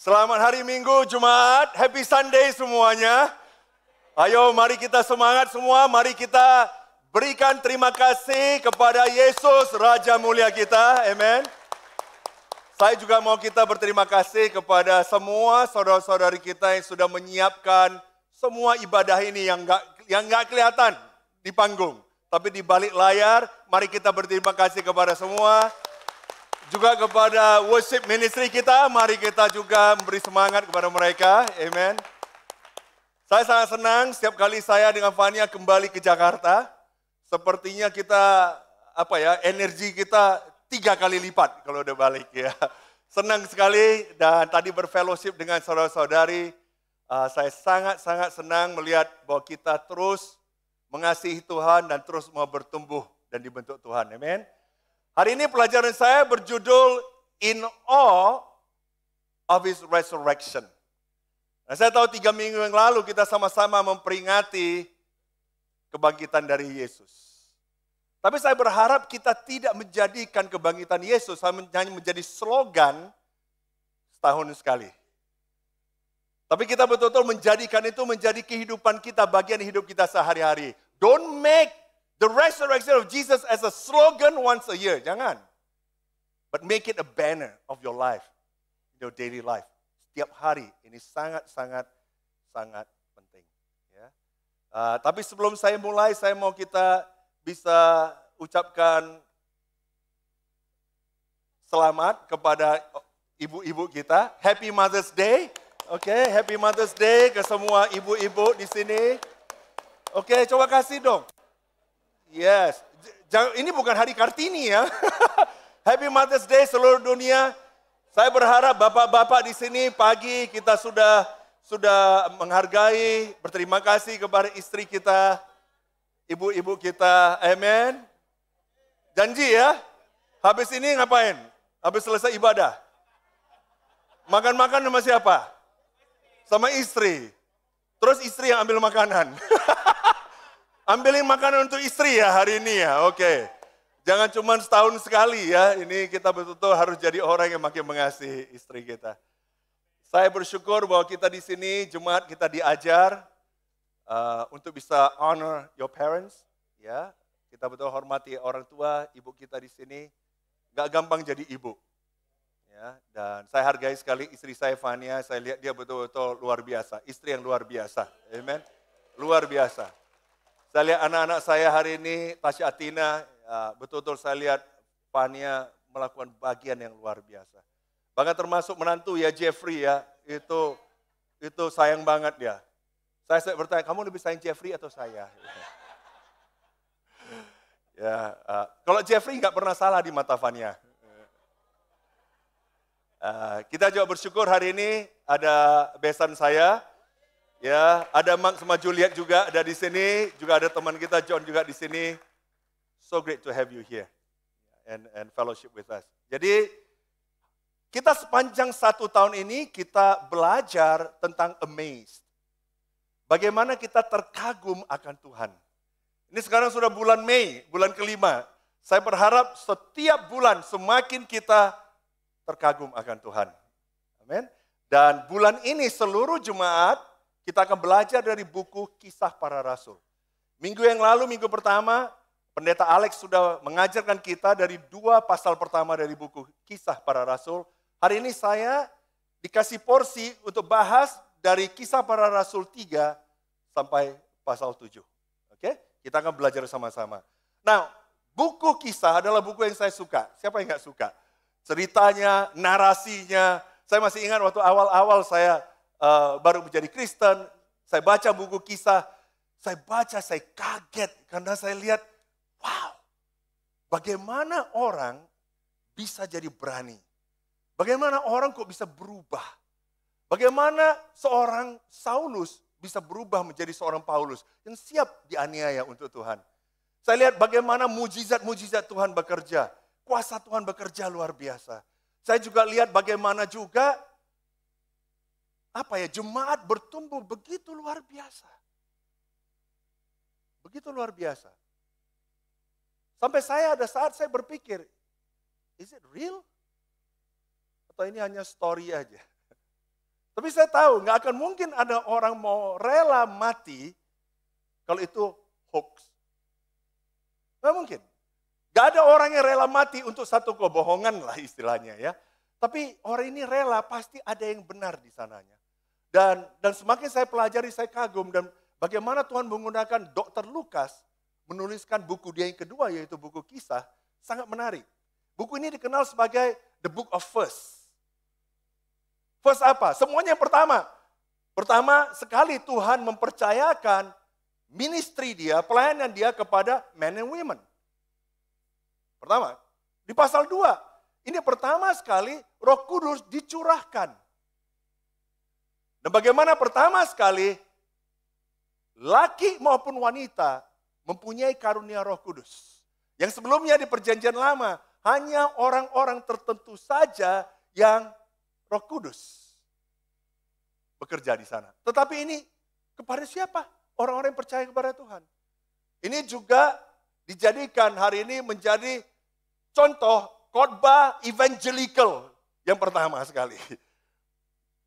Selamat hari Minggu, Jumat. Happy Sunday semuanya. Ayo mari kita semangat semua. Mari kita berikan terima kasih kepada Yesus, Raja Mulia kita. Amen. Saya juga mau kita berterima kasih kepada semua saudara-saudari kita yang sudah menyiapkan semua ibadah ini yang nggak kelihatan di panggung. Tapi di balik layar, mari kita berterima kasih kepada semua. Juga kepada worship ministry kita, mari kita juga memberi semangat kepada mereka. Amen. Saya sangat senang setiap kali saya dengan Fania kembali ke Jakarta. Sepertinya kita, energi kita 3 kali lipat kalau udah balik ya. Senang sekali dan tadi berfellowship dengan saudara-saudari. Saya sangat-sangat senang melihat bahwa kita terus mengasihi Tuhan dan terus mau bertumbuh dan dibentuk Tuhan. Amen. Hari ini pelajaran saya berjudul In Awe of His Resurrection. Nah, saya tahu 3 minggu yang lalu kita sama-sama memperingati kebangkitan dari Yesus. Tapi saya berharap kita tidak menjadikan kebangkitan Yesus hanya menjadi slogan setahun sekali. Tapi kita betul-betul menjadikan itu menjadi kehidupan kita, bagian hidup kita sehari-hari. Don't make the resurrection of Jesus as a slogan once a year. Jangan. But make it a banner of your life. Your daily life. Setiap hari. Ini sangat penting. Ya. Tapi sebelum saya mulai, saya mau kita bisa ucapkan selamat kepada ibu-ibu kita. Happy Mother's Day. Oke, Happy Mother's Day ke semua ibu-ibu di sini. Oke, coba kasih dong. Yes, ini bukan hari Kartini ya. Happy Mother's Day seluruh dunia. Saya berharap bapak-bapak di sini pagi kita sudah menghargai, berterima kasih kepada istri kita, ibu-ibu kita. Amen. Janji ya. Habis ini ngapain? Habis selesai ibadah. Makan-makan sama siapa? Sama istri. Terus istri yang ambil makanan. Ambilin makanan untuk istri ya hari ini ya, oke. Jangan cuma setahun sekali ya, ini kita betul-betul harus jadi orang yang makin mengasihi istri kita. Saya bersyukur bahwa kita di sini, Jumat kita diajar untuk bisa honor your parents. Ya, kita betul hormati orang tua, ibu kita di sini. Gak gampang jadi ibu. Ya, dan saya hargai sekali istri saya Fania, saya lihat dia betul-betul luar biasa. Istri yang luar biasa, amen. Luar biasa. Saya lihat anak-anak saya hari ini, Tasya Atina, betul-betul saya lihat Fania melakukan bagian yang luar biasa. Bahkan termasuk menantu ya Jeffrey ya, itu sayang banget dia. Saya bertanya, kamu lebih sayang Jeffrey atau saya? Ya, kalau Jeffrey nggak pernah salah di mata Fania. Kita juga bersyukur hari ini ada besan saya. Ya, ada Mark sama Juliet juga ada di sini, juga ada teman kita John juga di sini. So great to have you here and fellowship with us. Jadi kita sepanjang 1 tahun ini kita belajar tentang amazed. Bagaimana kita terkagum akan Tuhan. Ini sekarang sudah bulan Mei, bulan kelima. Saya berharap setiap bulan semakin kita terkagum akan Tuhan. Amin. Dan bulan ini seluruh jemaat kita akan belajar dari buku Kisah Para Rasul. Minggu yang lalu, minggu pertama, Pendeta Alex sudah mengajarkan kita dari 2 pasal pertama dari buku Kisah Para Rasul. Hari ini saya dikasih porsi untuk bahas dari Kisah Para Rasul 3 sampai pasal 7. Oke? Kita akan belajar sama-sama. Nah, buku kisah adalah buku yang saya suka. Siapa yang nggak suka? Ceritanya, narasinya. Saya masih ingat waktu awal-awal saya baru menjadi Kristen, saya baca buku kisah, saya kaget karena saya lihat, wow, bagaimana orang bisa jadi berani? Bagaimana orang kok bisa berubah? Bagaimana seorang Saulus bisa berubah menjadi seorang Paulus yang siap dianiaya untuk Tuhan? Saya lihat bagaimana mujizat-mujizat Tuhan bekerja, kuasa Tuhan bekerja luar biasa. Saya juga lihat bagaimana juga jemaat bertumbuh begitu luar biasa. Begitu luar biasa. Sampai ada saat saya berpikir, is it real? Atau ini hanya story aja? Tapi saya tahu nggak akan mungkin ada orang mau rela mati kalau itu hoax. Nggak mungkin. Nggak ada orang yang rela mati untuk satu kebohongan lah istilahnya ya. Tapi orang ini rela, pasti ada yang benar di sananya. Dan semakin saya pelajari, saya kagum. Dan bagaimana Tuhan menggunakan Dr. Lukas menuliskan buku dia yang kedua, yaitu buku Kisah, sangat menarik. Buku ini dikenal sebagai The Book of First. First apa? Semuanya yang pertama. Pertama sekali Tuhan mempercayakan ministry dia, pelayanan dia kepada men and women. Pertama, di pasal 2. Ini pertama sekali Roh Kudus dicurahkan. Dan bagaimana pertama sekali laki maupun wanita mempunyai karunia Roh Kudus. Yang sebelumnya di perjanjian lama hanya orang-orang tertentu saja yang Roh Kudus bekerja di sana. Tetapi ini kepada siapa? Orang-orang yang percaya kepada Tuhan. Ini juga dijadikan hari ini menjadi contoh khotbah evangelical yang pertama sekali.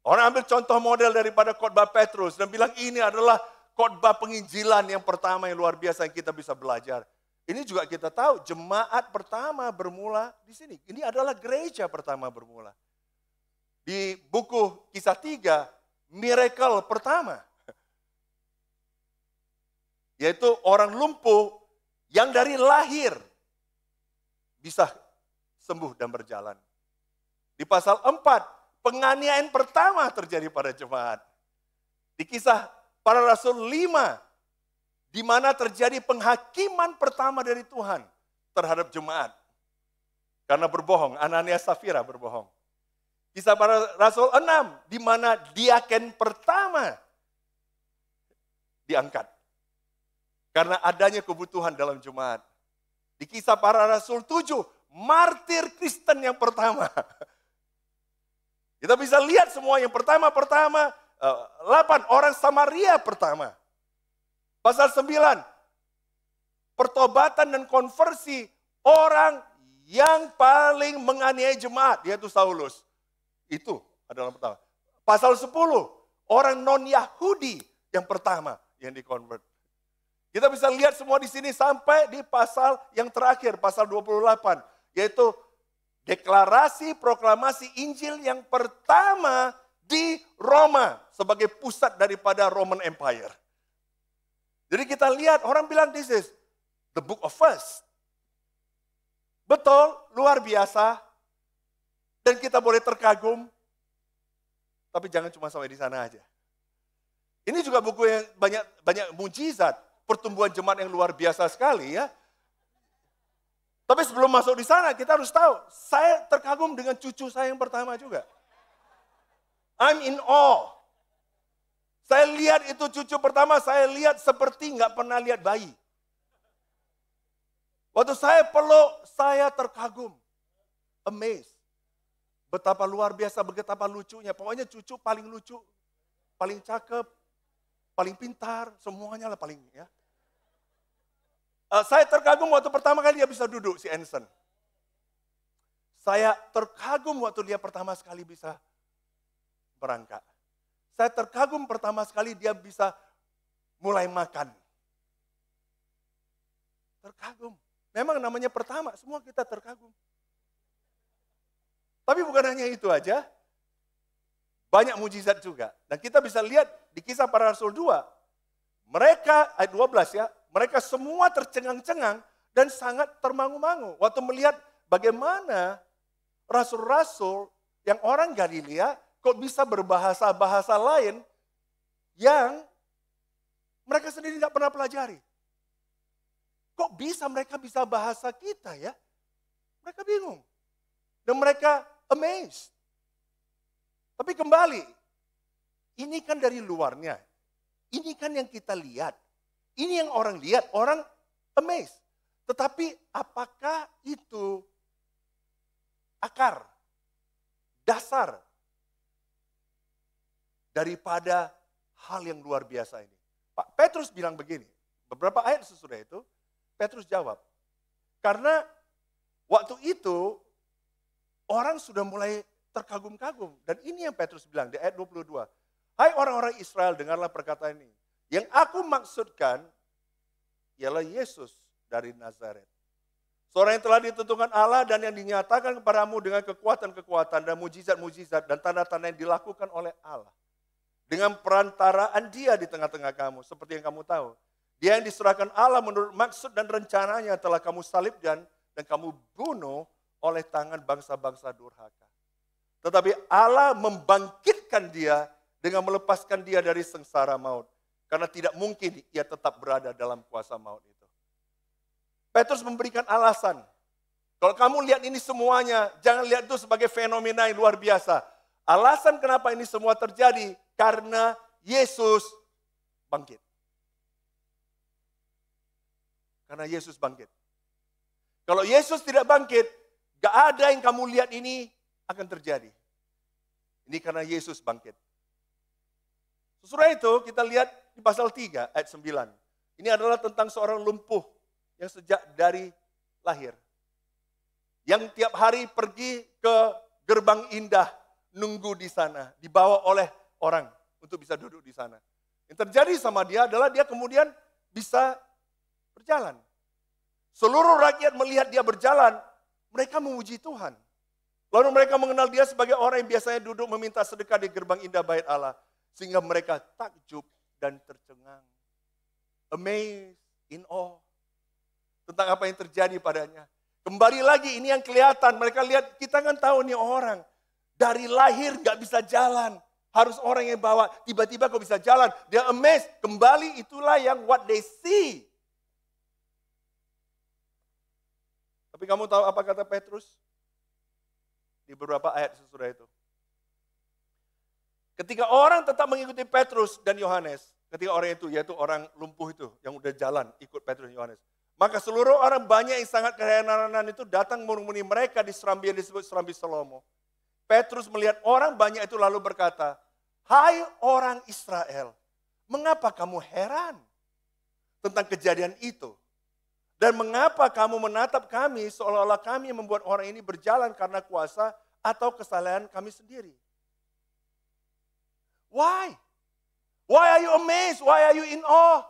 Orang ambil contoh model daripada khotbah Petrus dan bilang ini adalah khotbah penginjilan yang pertama yang luar biasa yang kita bisa belajar. Ini juga kita tahu jemaat pertama bermula di sini. Ini adalah gereja pertama bermula. Di buku Kisah 3, miracle pertama. Yaitu orang lumpuh yang dari lahir bisa sembuh dan berjalan. Di pasal 4, penganiayaan pertama terjadi pada jemaat. Di Kisah Para Rasul 5, di mana terjadi penghakiman pertama dari Tuhan terhadap jemaat. Karena berbohong, Ananias Safira berbohong. Kisah Para Rasul 6, di mana diaken pertama diangkat. Karena adanya kebutuhan dalam jemaat. Di Kisah Para Rasul 7, martir Kristen yang pertama. Kita bisa lihat semua yang pertama-pertama. 8, orang Samaria pertama. Pasal 9, pertobatan dan konversi orang yang paling menganiaya jemaat, yaitu Saulus. Itu adalah pertama. Pasal 10, orang non-Yahudi yang pertama yang dikonvert. Kita bisa lihat semua di sini sampai di pasal yang terakhir, pasal 28. Yaitu deklarasi proklamasi Injil yang pertama di Roma sebagai pusat daripada Roman Empire. Jadi kita lihat orang bilang this is the book of first. Betul, luar biasa. Dan kita boleh terkagum. Tapi jangan cuma sampai di sana aja. Ini juga buku yang banyak mujizat, pertumbuhan jemaat yang luar biasa sekali ya. Tapi sebelum masuk di sana, kita harus tahu, saya terkagum dengan cucu saya yang pertama juga. I'm in awe. Saya lihat itu cucu pertama, saya lihat seperti nggak pernah lihat bayi. Waktu saya peluk, saya terkagum. Amazed. Betapa luar biasa, betapa lucunya. Pokoknya cucu paling lucu, paling cakep, paling pintar, semuanya lah paling ya. Saya terkagum waktu pertama kali dia bisa duduk, si Anson. Saya terkagum waktu dia pertama sekali bisa merangkak. Saya terkagum pertama sekali dia bisa mulai makan. Terkagum. Memang namanya pertama, semua kita terkagum. Tapi bukan hanya itu aja, banyak mujizat juga. Dan kita bisa lihat di Kisah Para Rasul 2, mereka, ayat 12 ya, mereka semua tercengang-cengang dan sangat termangu-mangu. Waktu melihat bagaimana rasul-rasul yang orang Galilea kok bisa berbahasa-bahasa lain yang mereka sendiri tidak pernah pelajari. Kok bisa mereka bisa bahasa kita ya? Mereka bingung. Dan mereka amazed. Tapi kembali, ini kan dari luarnya. Ini kan yang kita lihat. Ini yang orang lihat, orang amazed. Tetapi apakah itu akar, dasar daripada hal yang luar biasa ini? Pak Petrus bilang begini, beberapa ayat sesudah itu, Petrus jawab. Karena waktu itu orang sudah mulai terkagum-kagum. Dan ini yang Petrus bilang di ayat 22. Hai orang-orang Israel, dengarlah perkataan ini. Yang aku maksudkan ialah Yesus dari Nazaret. Seorang yang telah ditentukan Allah dan yang dinyatakan kepadamu dengan kekuatan-kekuatan dan mujizat-mujizat dan tanda-tanda yang dilakukan oleh Allah. Dengan perantaraan dia di tengah-tengah kamu. Seperti yang kamu tahu. Dia yang diserahkan Allah menurut maksud dan rencananya telah kamu salibkan dan kamu bunuh oleh tangan bangsa-bangsa durhaka. Tetapi Allah membangkitkan dia dengan melepaskan dia dari sengsara maut. Karena tidak mungkin ia tetap berada dalam kuasa maut itu. Petrus memberikan alasan. Kalau kamu lihat ini semuanya, jangan lihat itu sebagai fenomena yang luar biasa. Alasan kenapa ini semua terjadi, karena Yesus bangkit. Karena Yesus bangkit. Kalau Yesus tidak bangkit, gak ada yang kamu lihat ini akan terjadi. Ini karena Yesus bangkit. Sesudah itu kita lihat di pasal 3 ayat 9. Ini adalah tentang seorang lumpuh yang sejak dari lahir. Yang tiap hari pergi ke gerbang indah, nunggu di sana, dibawa oleh orang untuk bisa duduk di sana. Yang terjadi sama dia adalah dia kemudian bisa berjalan. Seluruh rakyat melihat dia berjalan, mereka memuji Tuhan. Lalu mereka mengenal dia sebagai orang yang biasanya duduk meminta sedekah di gerbang indah bait Allah. Sehingga mereka takjub dan tercengang. Amazed, in awe. Tentang apa yang terjadi padanya. Kembali lagi ini yang kelihatan. Mereka lihat, kita kan tahu nih orang. Dari lahir gak bisa jalan. Harus orang yang bawa. Tiba-tiba kok bisa jalan. Dia amazed. Kembali itulah yang what they see. Tapi kamu tahu apa kata Petrus? Di beberapa ayat sesudah itu. Ketika orang tetap mengikuti Petrus dan Yohanes. Ketika orang itu, yaitu orang lumpuh itu. Yang udah jalan ikut Petrus dan Yohanes. Maka seluruh orang banyak yang sangat keheranan itu datang menuruni mereka di serambi yang disebut serambi Salomo. Petrus melihat orang banyak itu lalu berkata, hai orang Israel, mengapa kamu heran tentang kejadian itu? Dan mengapa kamu menatap kami seolah-olah kami membuat orang ini berjalan karena kuasa atau kesalahan kami sendiri? Why? Why are you amazed? Why are you in awe?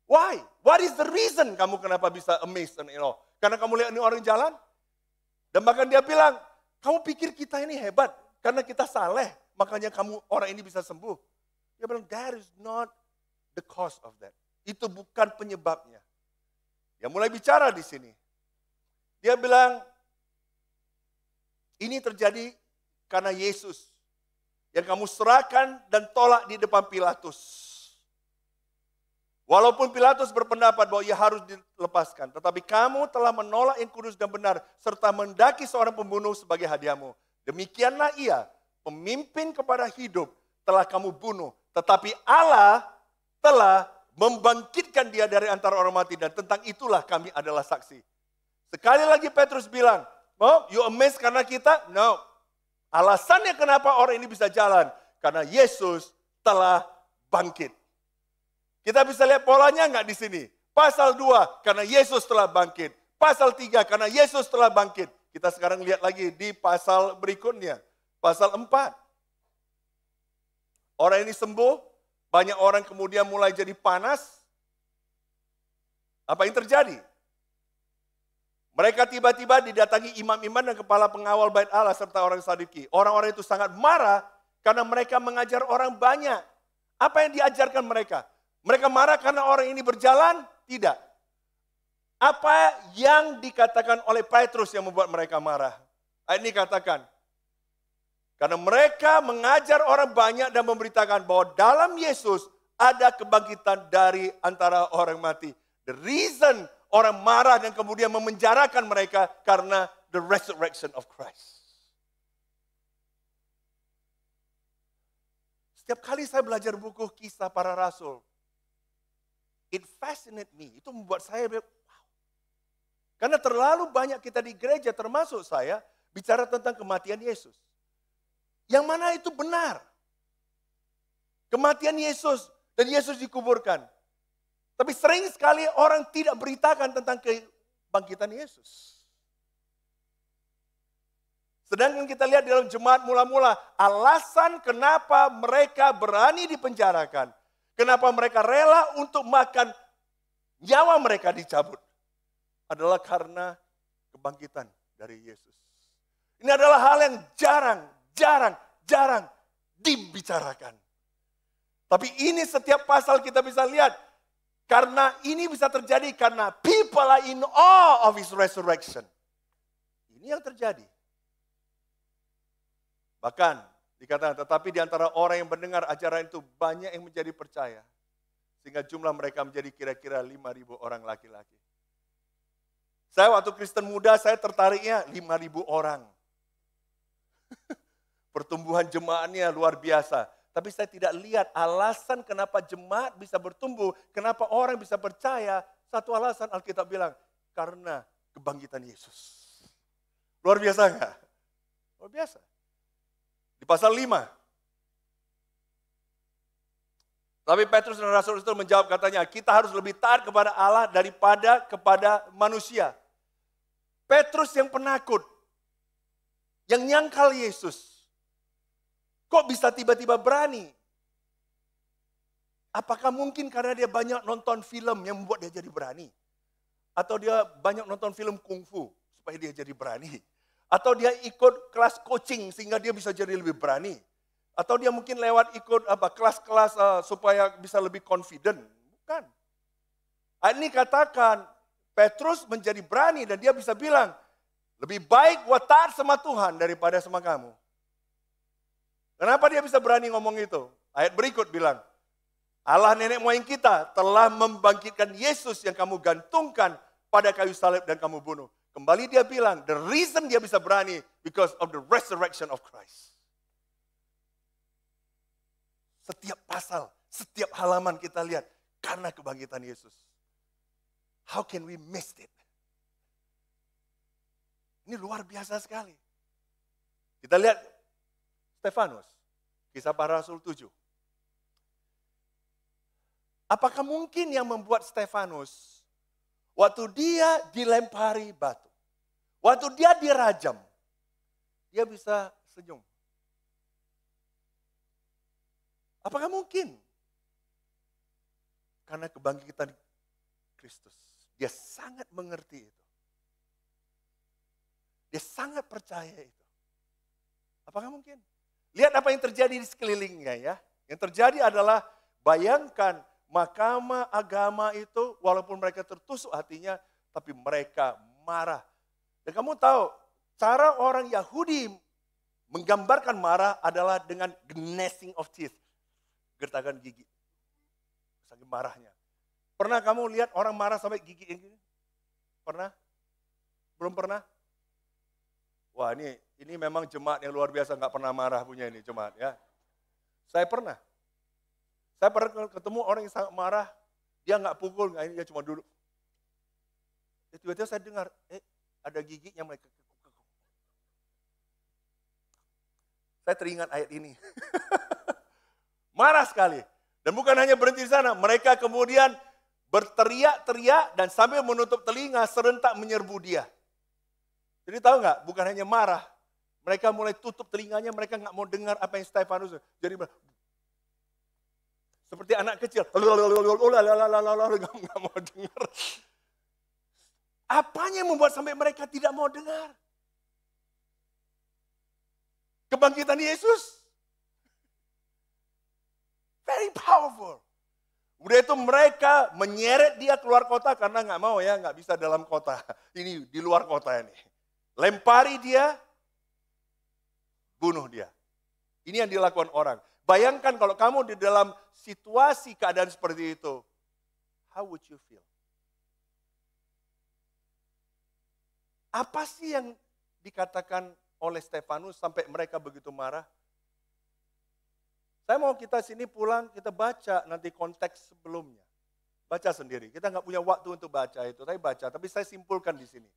Why? What is the reason kamu kenapa bisa amazed and in awe? Karena kamu lihat ini orang jalan? Dan bahkan dia bilang, kamu pikir kita ini hebat karena kita saleh, makanya kamu orang ini bisa sembuh. Dia bilang, that is not the cause of that. Itu bukan penyebabnya. Dia mulai bicara di sini. Dia bilang, ini terjadi karena Yesus yang kamu serahkan dan tolak di depan Pilatus. Walaupun Pilatus berpendapat bahwa ia harus dilepaskan, tetapi kamu telah menolak yang kudus dan benar, serta mendaki seorang pembunuh sebagai hadiahmu. Demikianlah ia, pemimpin kepada hidup, telah kamu bunuh. Tetapi Allah telah membangkitkan dia dari antara orang mati, dan tentang itulah kami adalah saksi. Sekali lagi Petrus bilang, oh, you amazed karena kita? No. Alasannya kenapa orang ini bisa jalan, karena Yesus telah bangkit. Kita bisa lihat polanya enggak di sini. Pasal 2, karena Yesus telah bangkit. Pasal 3, karena Yesus telah bangkit. Kita sekarang lihat lagi di pasal berikutnya. Pasal 4. Orang ini sembuh, banyak orang kemudian mulai jadi panas. Apa yang terjadi? Mereka tiba-tiba didatangi imam-imam dan kepala pengawal bait Allah serta orang Saduki. Orang-orang itu sangat marah karena mereka mengajar orang banyak. Apa yang diajarkan mereka? Mereka marah karena orang ini berjalan? Tidak. Apa yang dikatakan oleh Petrus yang membuat mereka marah? Ayat ini katakan, karena mereka mengajar orang banyak dan memberitakan bahwa dalam Yesus ada kebangkitan dari antara orang mati. The reason orang marah dan kemudian memenjarakan mereka karena the resurrection of Christ. Setiap kali saya belajar buku kisah para rasul, it fascinates me. Itu membuat saya, wow. Karena terlalu banyak kita di gereja, termasuk saya, bicara tentang kematian Yesus. Yang mana itu benar. Kematian Yesus dan Yesus dikuburkan. Tapi sering sekali orang tidak beritakan tentang kebangkitan Yesus. Sedangkan kita lihat dalam jemaat mula-mula, alasan kenapa mereka berani dipenjarakan. Kenapa mereka rela untuk makan nyawa mereka dicabut. Adalah karena kebangkitan dari Yesus. Ini adalah hal yang jarang dibicarakan. Tapi ini setiap pasal kita bisa lihat. Karena ini bisa terjadi karena people are in awe of his resurrection. Ini yang terjadi. Bahkan dikatakan, tetapi di antara orang yang mendengar ajaran itu banyak yang menjadi percaya. Sehingga jumlah mereka menjadi kira-kira 5.000 orang laki-laki. Saya waktu Kristen muda, saya tertariknya 5.000 orang. Pertumbuhan jemaatnya luar biasa. Tapi saya tidak lihat alasan kenapa jemaat bisa bertumbuh, kenapa orang bisa percaya. Satu alasan Alkitab bilang, karena kebangkitan Yesus. Luar biasa enggak? Luar biasa. Di pasal 5. Tapi Petrus dan Rasul itu menjawab katanya, kita harus lebih taat kepada Allah daripada kepada manusia. Petrus yang penakut, yang nyangkal Yesus. Kok bisa tiba-tiba berani? Apakah mungkin karena dia banyak nonton film yang membuat dia jadi berani? Atau dia banyak nonton film kungfu supaya dia jadi berani? Atau dia ikut kelas coaching sehingga dia bisa jadi lebih berani. Atau dia mungkin lewat ikut kelas-kelas supaya bisa lebih confident. Bukan. Ini katakan Petrus menjadi berani dan dia bisa bilang, lebih baik gua taat sama Tuhan daripada sama kamu. Kenapa dia bisa berani ngomong itu? Ayat berikut bilang, Allah nenek moyang kita telah membangkitkan Yesus yang kamu gantungkan pada kayu salib dan kamu bunuh. Kembali dia bilang, the reason dia bisa berani, because of the resurrection of Christ. Setiap pasal, setiap halaman kita lihat, karena kebangkitan Yesus. How can we miss it? Ini luar biasa sekali. Kita lihat Stefanus, kisah para Rasul 7. Apakah mungkin yang membuat Stefanus, waktu dia dilempari batu, waktu dia dirajam, dia bisa senyum? Apakah mungkin? Karena kebangkitan Kristus. Dia sangat mengerti itu. Dia sangat percaya itu. Apakah mungkin? Lihat apa yang terjadi di sekelilingnya ya. Yang terjadi adalah bayangkan mahkamah agama itu walaupun mereka tertusuk hatinya, tapi mereka marah. Dan kamu tahu, cara orang Yahudi menggambarkan marah adalah dengan gnashing of teeth. Gertakan gigi. Saking marahnya. Pernah kamu lihat orang marah sampai gigi ini? Pernah? Belum pernah? Wah ini memang jemaat yang luar biasa, nggak pernah marah punya ini jemaat ya. Saya pernah ketemu orang yang sangat marah, dia nggak pukul, dia cuma duduk. Tiba-tiba saya dengar, ada giginya mereka. Saya teringat ayat ini. Marah sekali. Dan bukan hanya berhenti di sana, mereka kemudian berteriak-teriak dan sambil menutup telinga serentak menyerbu dia. Jadi tahu nggak, bukan hanya marah, mereka mulai tutup telinganya, mereka nggak mau dengar apa yang Stefanus. Jadi seperti anak kecil, nggak mau dengar. Apanya yang membuat sampai mereka tidak mau dengar? Kebangkitan Yesus. Very powerful. Udah itu mereka menyeret dia keluar kota karena nggak mau ya, nggak bisa dalam kota. Ini di luar kota ini. Lempari dia, bunuh dia. Ini yang dilakukan orang. Bayangkan kalau kamu di dalam situasi keadaan seperti itu, how would you feel? Apa sih yang dikatakan oleh Stefanus sampai mereka begitu marah? Saya mau kita sini pulang, kita baca nanti konteks sebelumnya. Baca sendiri, kita nggak punya waktu untuk baca itu, tapi saya simpulkan di sini.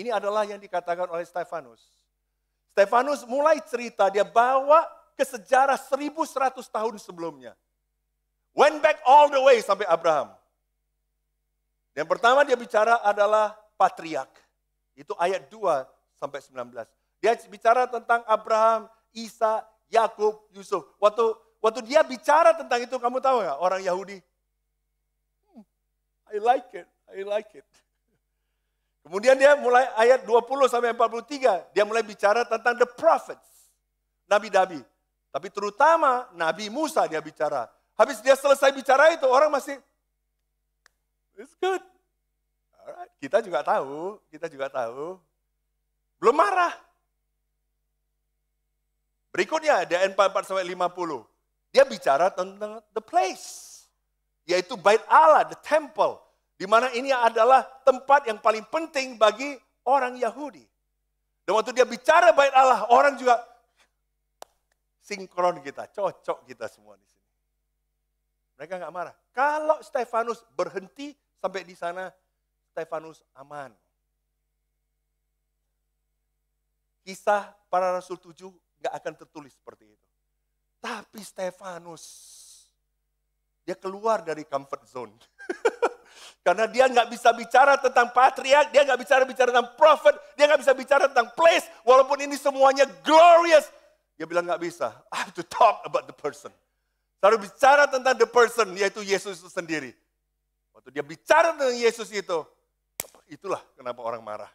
Ini adalah yang dikatakan oleh Stefanus. Stefanus mulai cerita, dia bawa ke sejarah 1100 tahun sebelumnya. Went back all the way sampai Abraham. Yang pertama dia bicara adalah patriark. Itu ayat 2 sampai 19. Dia bicara tentang Abraham, Isa, Yakub, Yusuf. Waktu dia bicara tentang itu, kamu tahu nggak orang Yahudi? I like it. Kemudian dia mulai ayat 20 sampai 43, dia mulai bicara tentang the prophets, nabi-nabi. Tapi terutama Nabi Musa dia bicara. Habis dia selesai bicara itu, orang masih, it's good. Alright. Kita juga tahu. Belum marah. Berikutnya, di ayat 44 sampai 50. Dia bicara tentang the place. Yaitu Bait Allah, the temple. Di mana ini adalah tempat yang paling penting bagi orang Yahudi. Dan waktu dia bicara Bait Allah, orang juga sinkron kita, cocok kita semua di sini. Mereka nggak marah. Kalau Stefanus berhenti sampai di sana, Stefanus aman. Kisah para Rasul 7 nggak akan tertulis seperti itu. Tapi Stefanus, dia keluar dari comfort zone. Karena dia nggak bisa bicara tentang patriark, dia nggak bisa bicara tentang prophet, dia nggak bisa bicara tentang place, walaupun ini semuanya glorious. Dia bilang nggak bisa, I have to talk about the person. Saya harus bicara tentang the person, yaitu Yesus itu sendiri. Waktu dia bicara tentang Yesus itu, itulah kenapa orang marah.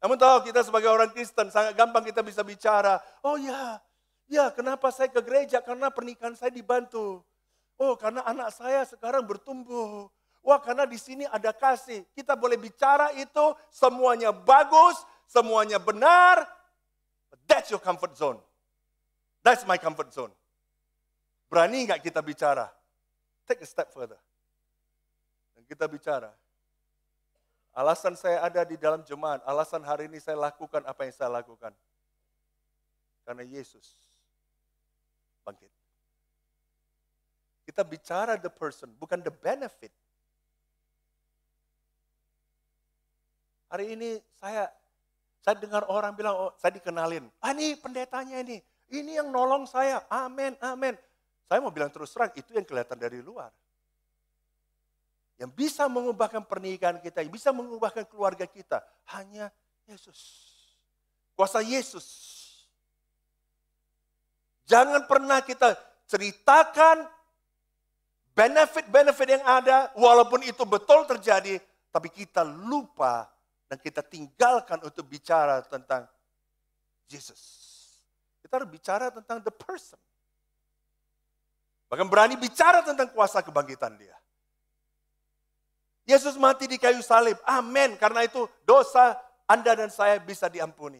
Kamu tahu kita sebagai orang Kristen, sangat gampang kita bisa bicara, oh ya kenapa saya ke gereja, karena pernikahan saya dibantu. Oh, karena anak saya sekarang bertumbuh. Wah, karena di sini ada kasih. Kita boleh bicara itu, semuanya bagus, semuanya benar. But that's your comfort zone. That's my comfort zone. Berani nggak kita bicara? Take a step further. Dan kita bicara. Alasan saya ada di dalam jemaat, alasan hari ini saya lakukan apa yang saya lakukan. Karena Yesus bangkit. Kita bicara the person, bukan the benefit. Hari ini saya dengar orang bilang, oh saya dikenalin. Ini pendetanya ini yang nolong saya, amin. Saya mau bilang terus terang, itu yang kelihatan dari luar. Yang bisa mengubahkan pernikahan kita, yang bisa mengubahkan keluarga kita, hanya Yesus. Kuasa Yesus. Jangan pernah kita ceritakan benefit-benefit yang ada, walaupun itu betul terjadi, tapi kita lupa dan kita tinggalkan untuk bicara tentang Yesus. Kita harus bicara tentang the person. Bahkan berani bicara tentang kuasa kebangkitan dia. Yesus mati di kayu salib, amin. Karena itu dosa Anda dan saya bisa diampuni.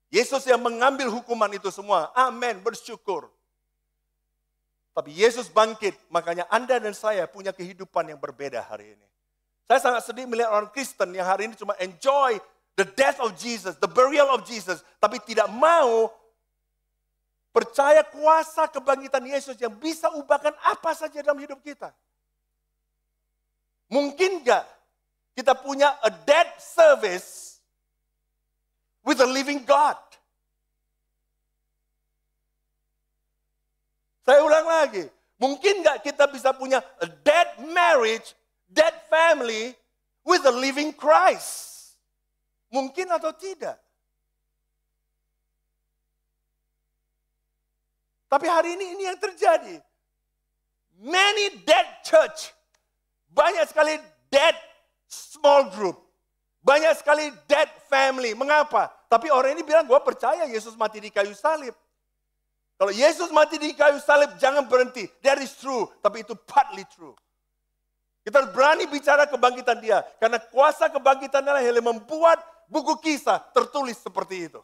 Yesus yang mengambil hukuman itu semua, amin, bersyukur. Tapi Yesus bangkit, makanya Anda dan saya punya kehidupan yang berbeda hari ini. Saya sangat sedih melihat orang Kristen yang hari ini cuma enjoy the death of Jesus, the burial of Jesus, tapi tidak mau percaya kuasa kebangkitan Yesus yang bisa ubahkan apa saja dalam hidup kita. Mungkin nggak kita punya a dead service with a living God? Saya ulang lagi, mungkin nggak kita bisa punya a dead marriage, dead family with a living Christ? Mungkin atau tidak? Tapi hari ini yang terjadi. Many dead church, banyak sekali dead small group, banyak sekali dead family. Mengapa? Tapi orang ini bilang, gue percaya Yesus mati di kayu salib. Kalau Yesus mati di kayu salib, jangan berhenti. That is true, tapi itu partly true. Kita harus berani bicara kebangkitan dia. Karena kuasa kebangkitan adalah yang membuat buku kisah tertulis seperti itu.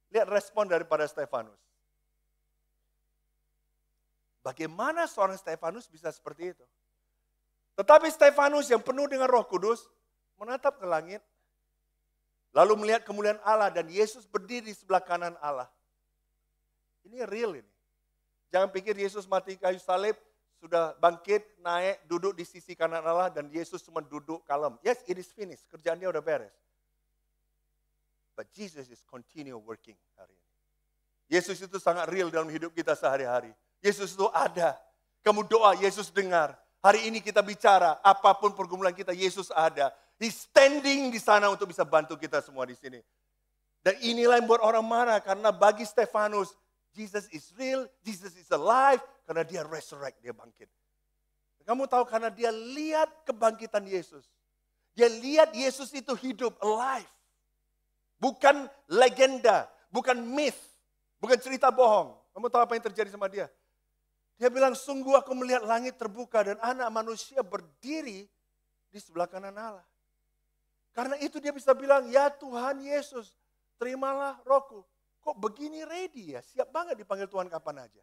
Lihat respon daripada Stefanus. Bagaimana seorang Stefanus bisa seperti itu? Tetapi Stefanus yang penuh dengan Roh Kudus menatap ke langit. Lalu melihat kemuliaan Allah dan Yesus berdiri di sebelah kanan Allah. Ini real ini. Jangan pikir Yesus mati kayu salib, sudah bangkit, naik, duduk di sisi kanan Allah dan Yesus cuma duduk kalem. Yes, it is finished. Kerjaan dia udah beres. But Jesus is continue working hari ini. Yesus itu sangat real dalam hidup kita sehari-hari. Yesus itu ada. Kamu doa, Yesus dengar. Hari ini kita bicara, apapun pergumulan kita, Yesus ada. He's standing di sana untuk bisa bantu kita semua di sini. Dan inilah yang buat orang marah, karena bagi Stefanus, Jesus is real, Jesus is alive, karena dia resurrect, dia bangkit. Kamu tahu karena dia lihat kebangkitan Yesus. Dia lihat Yesus itu hidup, alive. Bukan legenda, bukan myth, bukan cerita bohong. Kamu tahu apa yang terjadi sama dia? Dia bilang, sungguh aku melihat langit terbuka dan anak manusia berdiri di sebelah kanan Allah. Karena itu dia bisa bilang, ya Tuhan Yesus, terimalah rohku. Kok begini ready ya? Siap banget dipanggil Tuhan kapan aja.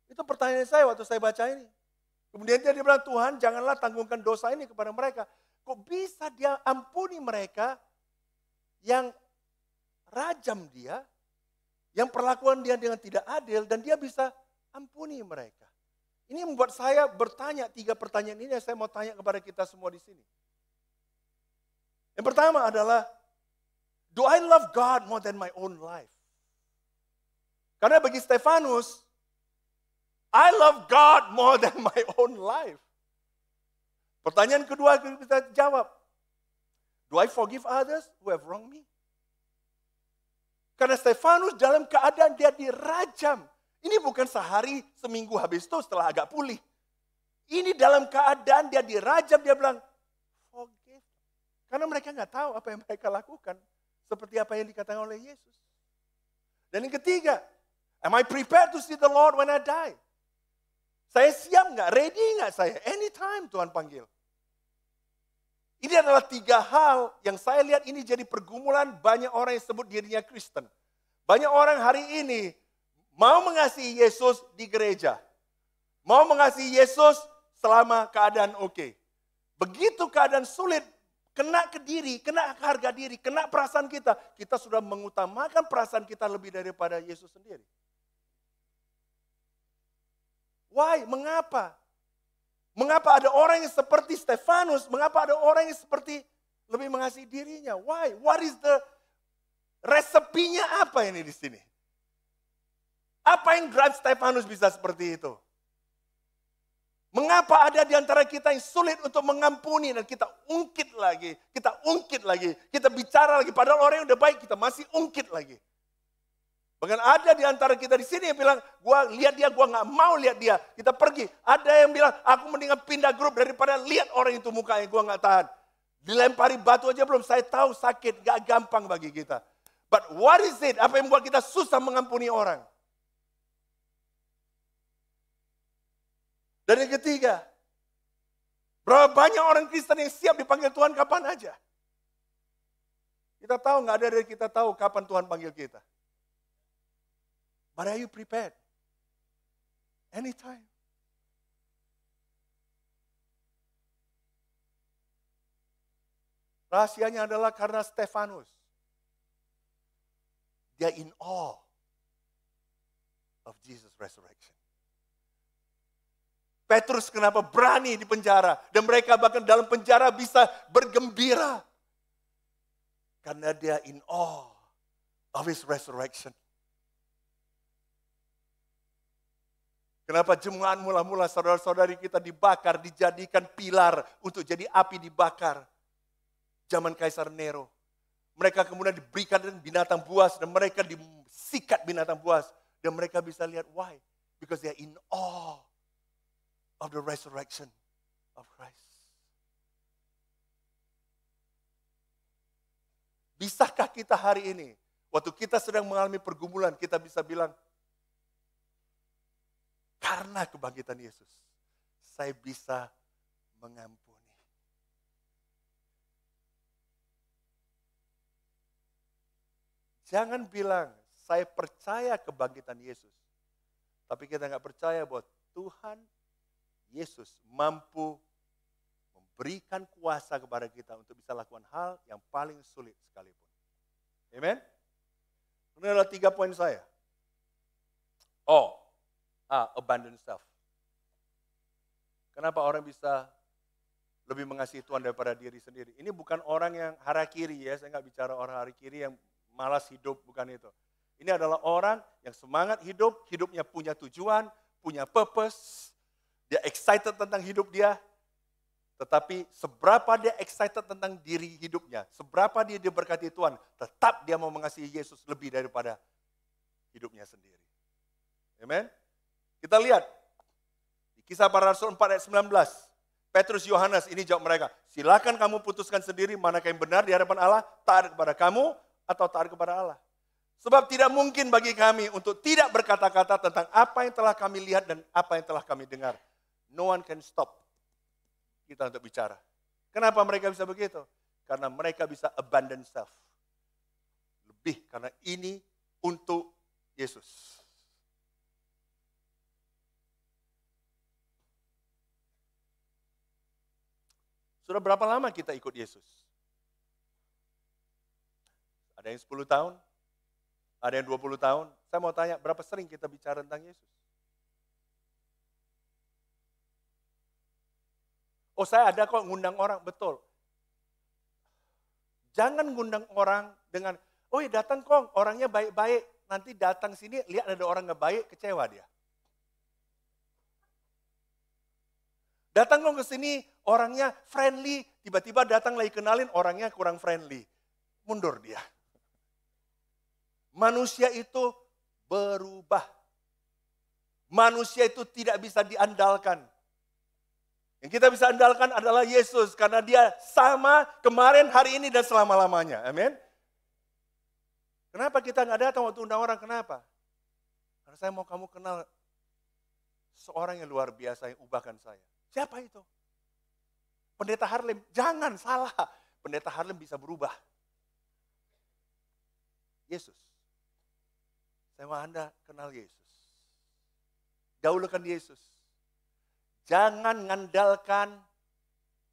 Itu pertanyaan saya waktu saya baca ini. Kemudian dia bilang, Tuhan janganlah tanggungkan dosa ini kepada mereka. Kok bisa dia ampuni mereka yang rajam dia, yang perlakuan dia dengan tidak adil, dan dia bisa ampuni mereka. Ini membuat saya bertanya 3 pertanyaan ini yang saya mau tanya kepada kita semua di sini. Yang pertama adalah, do I love God more than my own life? Karena bagi Stefanus, I love God more than my own life. Pertanyaan kedua kita jawab, do I forgive others who have wronged me? Karena Stefanus dalam keadaan dia dirajam. Ini bukan sehari, seminggu habis itu setelah agak pulih. Ini dalam keadaan dia dirajam, dia bilang, forgive. Karena mereka nggak tahu apa yang mereka lakukan. Seperti apa yang dikatakan oleh Yesus. Dan yang ketiga, am I prepared to see the Lord when I die? Saya siap nggak? Ready nggak saya? Anytime Tuhan panggil. Ini adalah 3 hal yang saya lihat ini jadi pergumulan banyak orang yang sebut dirinya Kristen. Banyak orang hari ini mau mengasihi Yesus di gereja. Mau mengasihi Yesus selama keadaan oke. Begitu keadaan sulit, kena ke diri, kena ke harga diri, kena perasaan kita. Kita sudah mengutamakan perasaan kita lebih daripada Yesus sendiri. Why? Mengapa? Mengapa ada orang yang seperti Stefanus? Mengapa ada orang yang seperti lebih mengasihi dirinya? Why? What is the resepinya apa ini di sini? Apa yang drive Stefanus bisa seperti itu? Mengapa ada di antara kita yang sulit untuk mengampuni dan kita ungkit lagi, kita bicara lagi, padahal orang yang udah baik kita masih ungkit lagi. Bahkan ada di antara kita di sini yang bilang, gua lihat dia, gua nggak mau lihat dia. Kita pergi. Ada yang bilang, aku mendingan pindah grup daripada lihat orang itu mukanya, gua nggak tahan. Dilempari batu aja belum, saya tahu sakit, gak gampang bagi kita. But what is it? Apa yang membuat kita susah mengampuni orang? Dan yang ketiga, berapa banyak orang Kristen yang siap dipanggil Tuhan kapan aja? Kita tahu, nggak ada dari kita tahu kapan Tuhan panggil kita. But are you prepared? Anytime. Rahasianya adalah karena Stefanus. Dia in awe of Jesus' resurrection. Petrus kenapa berani di penjara. Dan mereka bahkan dalam penjara bisa bergembira. Karena dia in awe of his resurrection. Kenapa jemaat mula-mula saudara-saudari kita dibakar, dijadikan pilar untuk jadi api dibakar. Zaman Kaisar Nero. Mereka kemudian diberikan binatang buas dan mereka disikat binatang buas. Dan mereka bisa lihat why. Because they are in awe of the resurrection of Christ. Bisakah kita hari ini, waktu kita sedang mengalami pergumulan, kita bisa bilang, karena kebangkitan Yesus, saya bisa mengampuni. Jangan bilang, saya percaya kebangkitan Yesus. Tapi kita nggak percaya bahwa Tuhan Yesus mampu memberikan kuasa kepada kita untuk bisa lakukan hal yang paling sulit sekalipun. Amen? Ini adalah 3 poin saya. Abandon self. Kenapa orang bisa lebih mengasihi Tuhan daripada diri sendiri? Ini bukan orang yang harakiri ya, saya nggak bicara orang harakiri yang malas hidup, bukan itu. Ini adalah orang yang semangat hidup, hidupnya punya tujuan, punya purpose. Dia excited tentang hidup dia, tetapi seberapa dia excited tentang diri hidupnya, seberapa dia diberkati Tuhan, tetap dia mau mengasihi Yesus lebih daripada hidupnya sendiri. Amen. Kita lihat di Kisah Para Rasul 4 ayat 19. Petrus, Yohanes, ini jawab mereka, silakan kamu putuskan sendiri manakah yang benar di hadapan Allah, taat kepada kamu atau taat kepada Allah. Sebab tidak mungkin bagi kami untuk tidak berkata-kata tentang apa yang telah kami lihat dan apa yang telah kami dengar. No one can stop kita untuk bicara. Kenapa mereka bisa begitu? Karena mereka bisa abandon self. Lebih karena ini untuk Yesus. Sudah berapa lama kita ikut Yesus? Ada yang 10 tahun? Ada yang 20 tahun? Saya mau tanya, berapa sering kita bicara tentang Yesus? Oh, saya ada kok ngundang orang, betul. Jangan ngundang orang dengan, oh ya datang kok, orangnya baik-baik. Nanti datang sini, lihat ada orang nggak baik, kecewa dia. Datang kok ke sini, orangnya friendly, tiba-tiba datang lagi kenalin, orangnya kurang friendly. Mundur dia. Manusia itu berubah. Manusia itu tidak bisa diandalkan. Yang kita bisa andalkan adalah Yesus. Karena dia sama kemarin, hari ini, dan selama-lamanya. Amin. Kenapa kita nggak datang waktu undang orang? Kenapa? Karena saya mau kamu kenal seorang yang luar biasa yang ubahkan saya. Siapa itu? Pendeta Harlem. Jangan salah. Pendeta Harlem bisa berubah. Yesus. Saya mau Anda kenal Yesus. Dahulukan Yesus. Jangan ngandalkan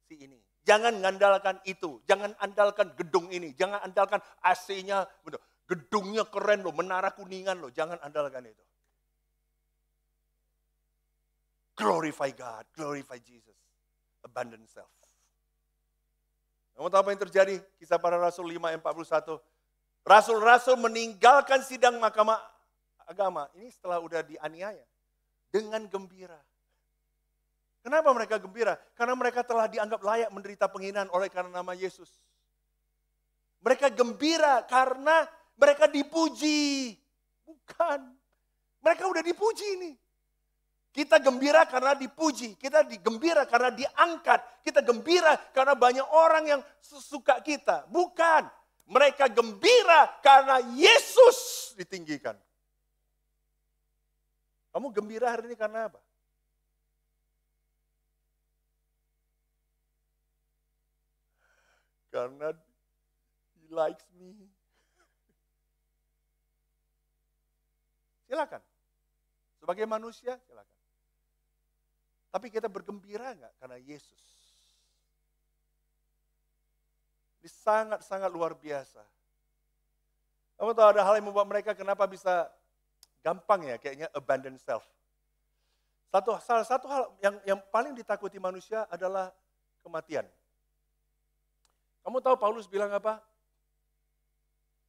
si ini. Jangan ngandalkan itu. Jangan andalkan gedung ini. Jangan andalkan AC-nya. Gedungnya keren loh, menara kuningan loh. Jangan andalkan itu. Glorify God, glorify Jesus. Abandon self. Kamu tahu apa yang terjadi? Kisah Para Rasul 5 ayat 41. Rasul-rasul meninggalkan sidang mahkamah agama. Ini setelah udah dianiaya. Dengan gembira. Kenapa mereka gembira? Karena mereka telah dianggap layak menderita penghinaan oleh karena nama Yesus. Mereka gembira karena mereka dipuji. Bukan. Mereka udah dipuji ini. Kita gembira karena dipuji. Kita gembira karena diangkat. Kita gembira karena banyak orang yang suka kita. Bukan. Mereka gembira karena Yesus ditinggikan. Kamu gembira hari ini karena apa? Karena He likes me. Silakan. Sebagai manusia, silakan. Tapi kita bergembira enggak karena Yesus? Ini sangat-sangat luar biasa. Kamu tahu ada hal yang membuat mereka kenapa bisa gampang ya kayaknya abandon self. Salah satu hal yang paling ditakuti manusia adalah kematian. Kamu tahu Paulus bilang apa?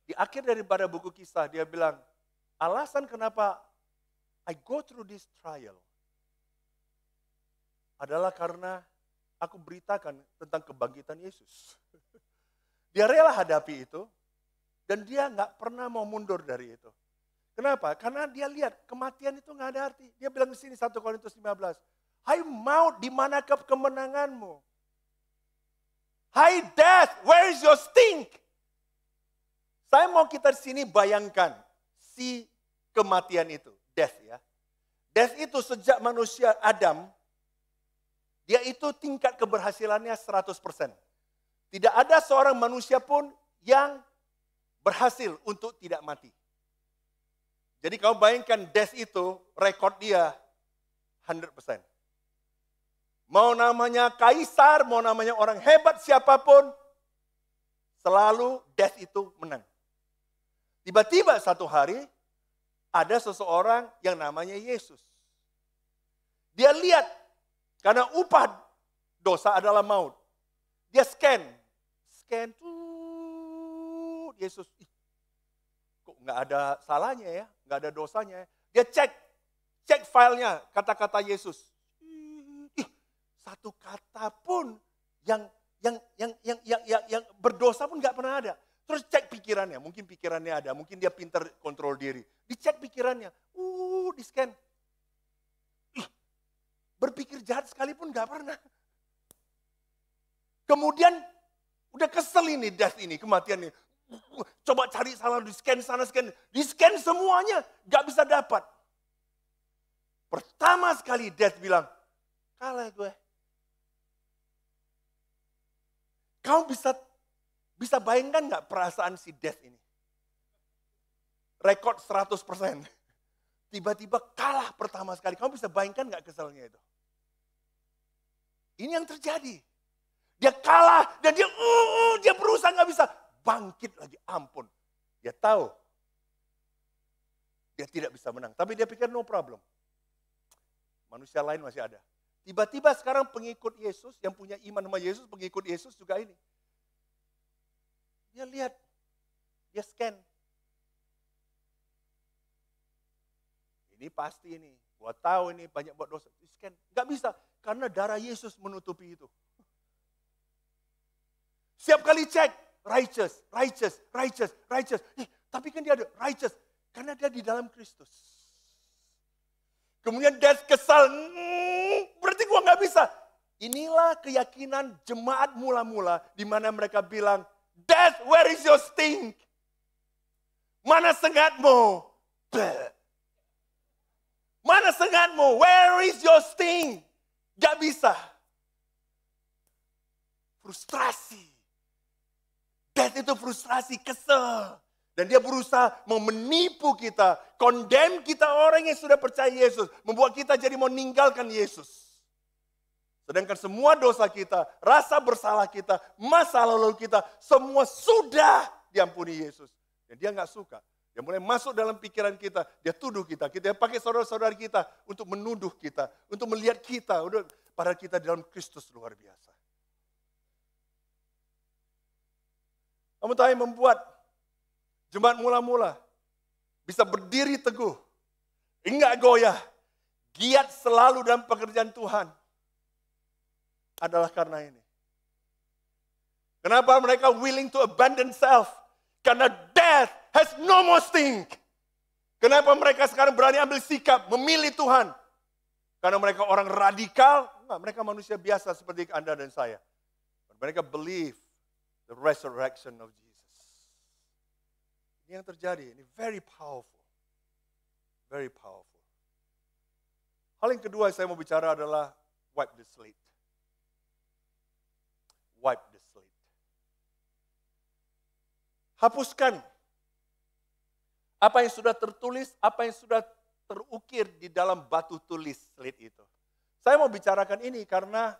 Di akhir daripada buku Kisah dia bilang, alasan kenapa I go through this trial adalah karena aku beritakan tentang kebangkitan Yesus. Dia rela hadapi itu dan dia nggak pernah mau mundur dari itu. Kenapa? Karena dia lihat kematian itu nggak ada arti. Dia bilang di sini 1 Korintus 15, hai maut, di manakah kemenanganmu? Hai death, where is your sting? Saya mau kita di sini bayangkan si kematian itu, death ya. Death itu sejak manusia Adam, dia itu tingkat keberhasilannya 100%. Tidak ada seorang manusia pun yang berhasil untuk tidak mati. Jadi kamu bayangkan death itu, rekod dia 100%. Mau namanya kaisar, mau namanya orang hebat siapapun, selalu death itu menang. Tiba-tiba satu hari, ada seseorang yang namanya Yesus. Dia lihat, karena upah dosa adalah maut. Dia scan, Yesus, kok nggak ada salahnya ya, nggak ada dosanya ya. Dia cek filenya, kata-kata Yesus. satu kata pun yang berdosa pun nggak pernah ada. Terus cek pikirannya, mungkin pikirannya ada, mungkin dia pintar kontrol diri. Dicek pikirannya, di scan. Berpikir jahat sekalipun nggak pernah. Kemudian udah kesel ini death ini, kematian ini. Coba cari salah, di scan sana, di scan semuanya, nggak bisa dapat. Pertama sekali death bilang, kalah gue. Kau bisa bayangkan nggak perasaan si death ini? Rekod 100%. Tiba-tiba kalah pertama sekali. Kamu bisa bayangkan nggak keselnya itu? Ini yang terjadi. Dia kalah dan dia berusaha nggak bisa. Bangkit lagi, ampun. Dia tahu. Dia tidak bisa menang. Tapi dia pikir no problem. Manusia lain masih ada. Tiba-tiba sekarang pengikut Yesus, yang punya iman sama Yesus, pengikut Yesus juga ini. Dia lihat, dia scan. Ini pasti ini, gua tahu ini banyak buat dosa. Di scan, nggak bisa, karena darah Yesus menutupi itu. Setiap kali cek, righteous. Tapi kan dia ada righteous, karena dia di dalam Kristus. Kemudian dia kesal, berarti gua nggak bisa. Inilah keyakinan jemaat mula-mula, di mana mereka bilang, Death, where is your sting? Mana sengatmu? Mana sengatmu? Where is your sting? Gak bisa. Frustrasi. Death itu frustrasi, kesel. Dan dia berusaha mau menipu kita, condemn kita orang yang sudah percaya Yesus, membuat kita jadi mau meninggalkan Yesus. Sedangkan semua dosa kita, rasa bersalah kita, masa lalu kita, semua sudah diampuni Yesus. Dan dia nggak suka. Dia mulai masuk dalam pikiran kita, dia tuduh kita. Kita pakai saudara-saudara kita untuk menuduh kita, untuk melihat kita, padahal kita dalam Kristus luar biasa. Kamu tahu yang membuat jemaat mula-mula bisa berdiri teguh, enggak goyah, giat selalu dalam pekerjaan Tuhan. Adalah karena ini. Kenapa mereka willing to abandon self? Karena death has no more sting. Kenapa mereka sekarang berani ambil sikap, memilih Tuhan? Karena mereka orang radikal? Enggak, mereka manusia biasa seperti Anda dan saya. Mereka believe the resurrection of Jesus. Ini yang terjadi, ini very powerful. Very powerful. Hal yang kedua yang saya mau bicara adalah wipe the slate. Wipe the slate. Hapuskan apa yang sudah tertulis, apa yang sudah terukir di dalam batu tulis slate itu. Saya mau bicarakan ini karena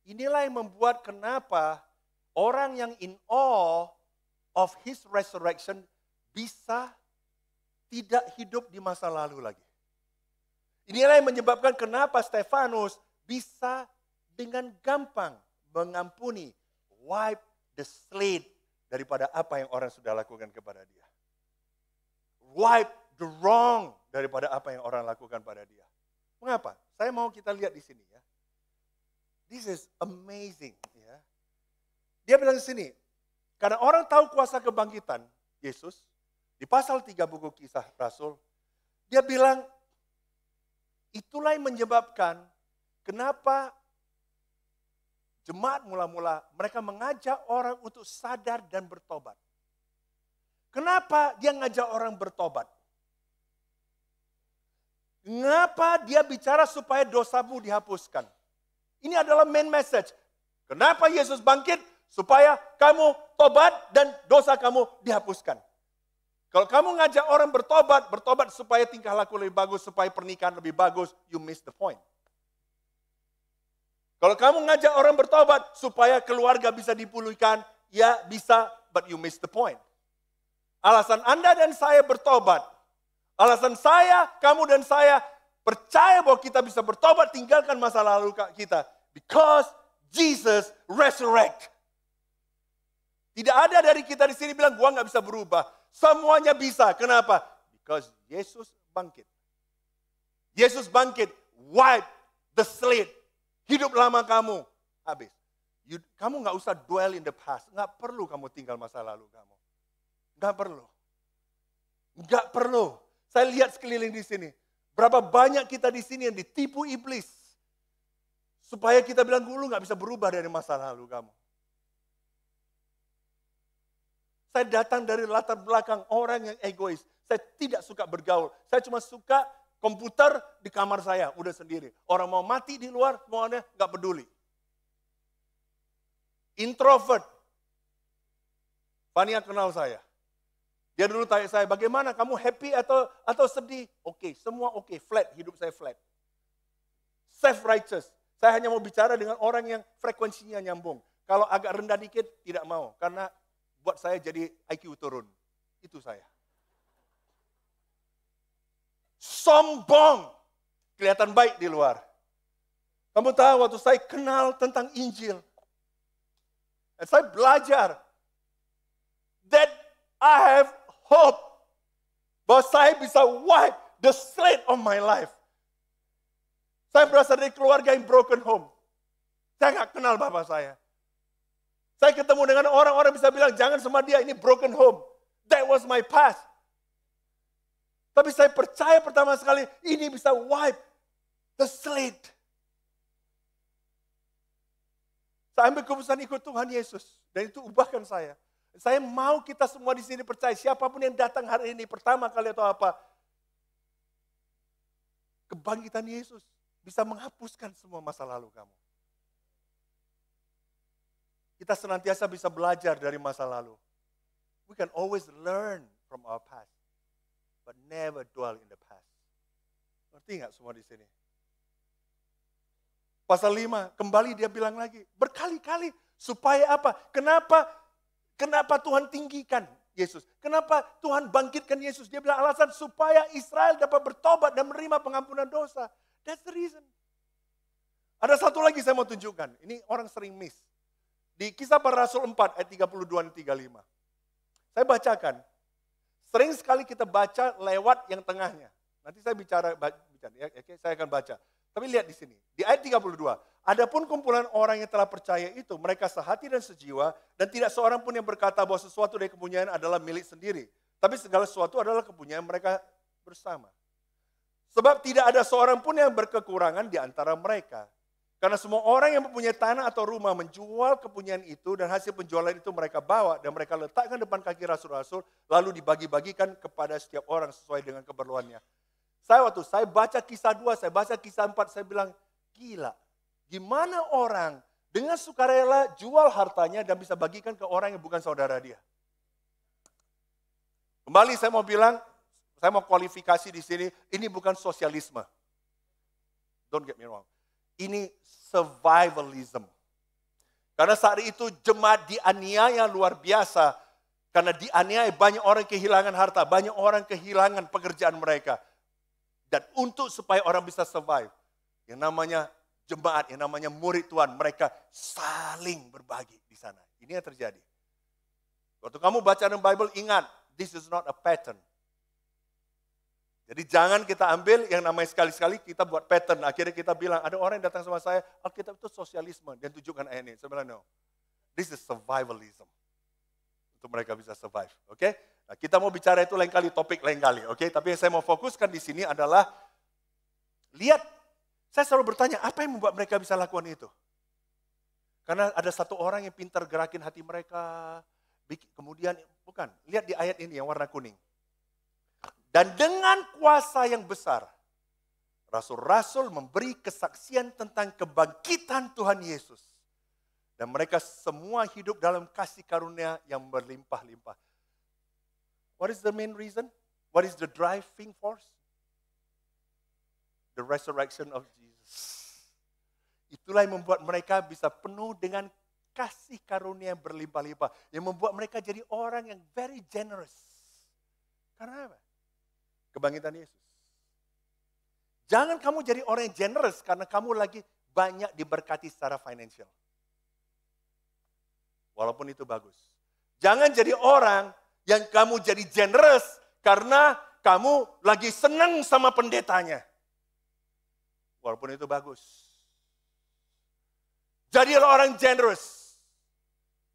inilah yang membuat kenapa orang yang in awe of his resurrection bisa tidak hidup di masa lalu lagi. Inilah yang menyebabkan kenapa Stefanus bisa dengan gampang mengampuni, wipe the slate daripada apa yang orang sudah lakukan kepada dia. Wipe the wrong daripada apa yang orang lakukan pada dia. Mengapa? Saya mau kita lihat di sini ya. This is amazing. Ya. Dia bilang di sini, karena orang tahu kuasa kebangkitan Yesus, di pasal 3 buku Kisah Rasul, dia bilang, itulah yang menyebabkan kenapa jemaat mula-mula mereka mengajak orang untuk sadar dan bertobat. Kenapa dia ngajak orang bertobat? Kenapa dia bicara supaya dosamu dihapuskan? Ini adalah main message. Kenapa Yesus bangkit? Supaya kamu tobat dan dosa kamu dihapuskan. Kalau kamu ngajak orang bertobat supaya tingkah laku lebih bagus, supaya pernikahan lebih bagus, you miss the point. Kalau kamu ngajak orang bertobat supaya keluarga bisa dipulihkan, ya bisa, but you miss the point. Alasan Anda dan saya bertobat, alasan saya, kamu dan saya percaya bahwa kita bisa bertobat, tinggalkan masa lalu kita. Because Jesus resurrect. Tidak ada dari kita di sini bilang, gua nggak bisa berubah. Semuanya bisa. Kenapa? Because Yesus bangkit. Yesus bangkit, wipe The slate. Hidup lama kamu. Habis. Kamu nggak usah dwell in the past. Nggak perlu kamu tinggal masa lalu kamu. Nggak perlu. Nggak perlu. Saya lihat sekeliling di sini. Berapa banyak kita di sini yang ditipu iblis. Supaya kita bilang, lu nggak bisa berubah dari masa lalu kamu. Saya datang dari latar belakang orang yang egois. Saya tidak suka bergaul. Saya cuma suka komputer di kamar saya, udah sendiri. Orang mau mati di luar, semuanya nggak peduli. Introvert. Fania kenal saya. Dia dulu tanya saya, bagaimana kamu happy atau sedih? Oke, semua oke, flat, hidup saya flat. Self-righteous. Saya hanya mau bicara dengan orang yang frekuensinya nyambung. Kalau agak rendah dikit, tidak mau. Karena buat saya jadi IQ turun. Itu saya. Sombong. Kelihatan baik di luar. Kamu tahu waktu saya kenal tentang Injil. Dan saya belajar. That I have hope. Bahwa saya bisa wipe the slate of my life. Saya berasal dari keluarga yang broken home. Saya nggak kenal bapak saya. Saya ketemu dengan orang-orang bisa bilang, jangan sama dia, ini broken home. That was my past. Tapi saya percaya pertama sekali, ini bisa wipe the slate. Saya ambil keputusan ikut Tuhan Yesus. Dan itu ubahkan saya. Saya mau kita semua di sini percaya, siapapun yang datang hari ini, pertama kali atau apa, kebangkitan Yesus bisa menghapuskan semua masa lalu kamu. Kita senantiasa bisa belajar dari masa lalu. We can always learn from our past, but never dwell in the past. Ngerti nggak semua di sini? Pasal 5, kembali dia bilang lagi, berkali-kali, supaya apa? Kenapa Tuhan tinggikan Yesus? Kenapa Tuhan bangkitkan Yesus? Dia bilang alasan supaya Israel dapat bertobat dan menerima pengampunan dosa. That's the reason. Ada satu lagi saya mau tunjukkan. Ini orang sering miss. Di Kisah Para Rasul 4 ayat 32 dan 35. Saya bacakan. Sering sekali kita baca lewat yang tengahnya. Nanti saya bicara ya, saya akan baca. Tapi lihat di sini. Di ayat 32. Adapun kumpulan orang yang telah percaya itu, mereka sehati dan sejiwa, dan tidak seorang pun yang berkata bahwa sesuatu dari kepunyaan adalah milik sendiri. Tapi segala sesuatu adalah kepunyaan mereka bersama. Sebab tidak ada seorang pun yang berkekurangan di antara mereka. Karena semua orang yang mempunyai tanah atau rumah menjual kepunyaan itu dan hasil penjualan itu mereka bawa dan mereka letakkan depan kaki rasul-rasul lalu dibagi-bagikan kepada setiap orang sesuai dengan keperluannya. Saya baca kisah 2, saya baca kisah 4, saya bilang gila. Gimana orang dengan sukarela jual hartanya dan bisa bagikan ke orang yang bukan saudara dia. Kembali saya mau bilang, saya mau kualifikasi di sini, ini bukan sosialisme. Don't get me wrong. Ini survivalism. Karena saat itu jemaat dianiaya luar biasa. Karena dianiaya banyak orang kehilangan harta, banyak orang kehilangan pekerjaan mereka. Dan untuk supaya orang bisa survive, yang namanya jemaat, yang namanya murid Tuhan, mereka saling berbagi di sana. Ini yang terjadi. Waktu kamu baca dalam Bible, ingat, this is not a pattern. Jadi jangan kita ambil yang namanya sekali-sekali kita buat pattern. Akhirnya kita bilang, ada orang yang datang sama saya, Alkitab itu sosialisme. Dan tunjukkan ayat ini. Saya bilang, no. This is survivalism. Untuk mereka bisa survive. Oke? Nah, kita mau bicara itu lain kali, topik lain kali. Oke? Tapi yang saya mau fokuskan di sini adalah, lihat, saya selalu bertanya, apa yang membuat mereka bisa lakukan itu? Karena ada satu orang yang pintar gerakin hati mereka. Kemudian, bukan. Lihat di ayat ini yang warna kuning. Dan dengan kuasa yang besar, rasul-rasul memberi kesaksian tentang kebangkitan Tuhan Yesus. Dan mereka semua hidup dalam kasih karunia yang berlimpah-limpah. What is the main reason? What is the driving force? The resurrection of Jesus. Itulah yang membuat mereka bisa penuh dengan kasih karunia yang berlimpah-limpah. Yang membuat mereka jadi orang yang very generous. Karena apa? Kebangkitan Yesus. Jangan kamu jadi orang yang generous karena kamu lagi banyak diberkati secara financial. Walaupun itu bagus. Jangan jadi orang yang kamu jadi generous karena kamu lagi senang sama pendetanya. Walaupun itu bagus. Jadilah orang generous.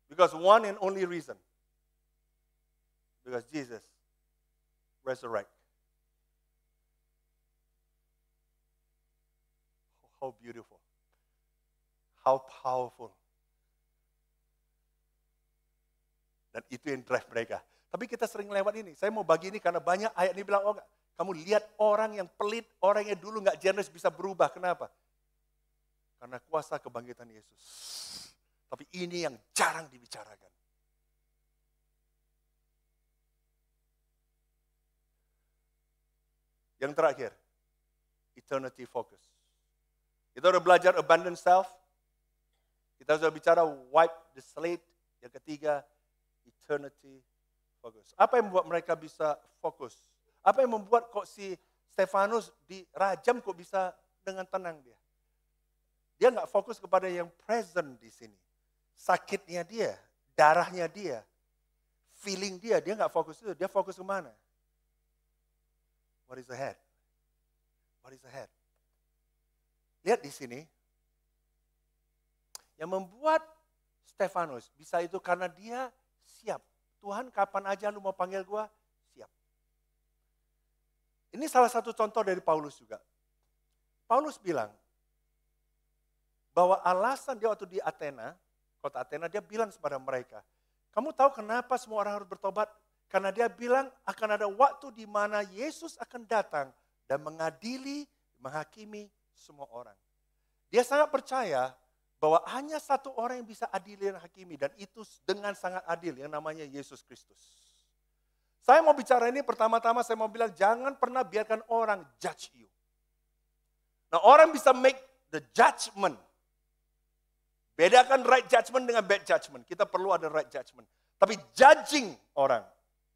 Because one and only reason. Because Jesus resurrect. How beautiful. How powerful. Dan itu yang drive mereka. Tapi kita sering lewat ini. Saya mau bagi ini karena banyak ayat ini bilang, oh kamu lihat orang yang pelit, orang yang dulu nggak generous bisa berubah. Kenapa? Karena kuasa kebangkitan Yesus. Tapi ini yang jarang dibicarakan. Yang terakhir, eternity focus. Kita udah belajar abandon self. Kita sudah bicara wipe the slate. Yang ketiga, eternity focus. Apa yang membuat mereka bisa fokus? Apa yang membuat kok si Stefanus dirajam kok bisa dengan tenang dia? Dia nggak fokus kepada yang present di sini. Sakitnya dia, darahnya dia, feeling dia nggak fokus itu. Dia fokus kemana? What is ahead? What is ahead? Lihat di sini. Yang membuat Stefanus bisa itu karena dia siap. Tuhan kapan aja lu mau panggil gua, siap. Ini salah satu contoh dari Paulus juga. Paulus bilang bahwa alasan dia waktu di Athena, kota Athena, dia bilang kepada mereka, kamu tahu kenapa semua orang harus bertobat? Karena dia bilang akan ada waktu di mana Yesus akan datang dan mengadili, menghakimi semua orang. Dia sangat percaya bahwa hanya satu orang yang bisa adili dan hakimi, dan itu dengan sangat adil, yang namanya Yesus Kristus. Saya mau bicara ini pertama-tama saya mau bilang jangan pernah biarkan orang judge you. Nah, orang bisa make the judgment. Bedakan right judgment dengan bad judgment. Kita perlu ada right judgment. Tapi judging orang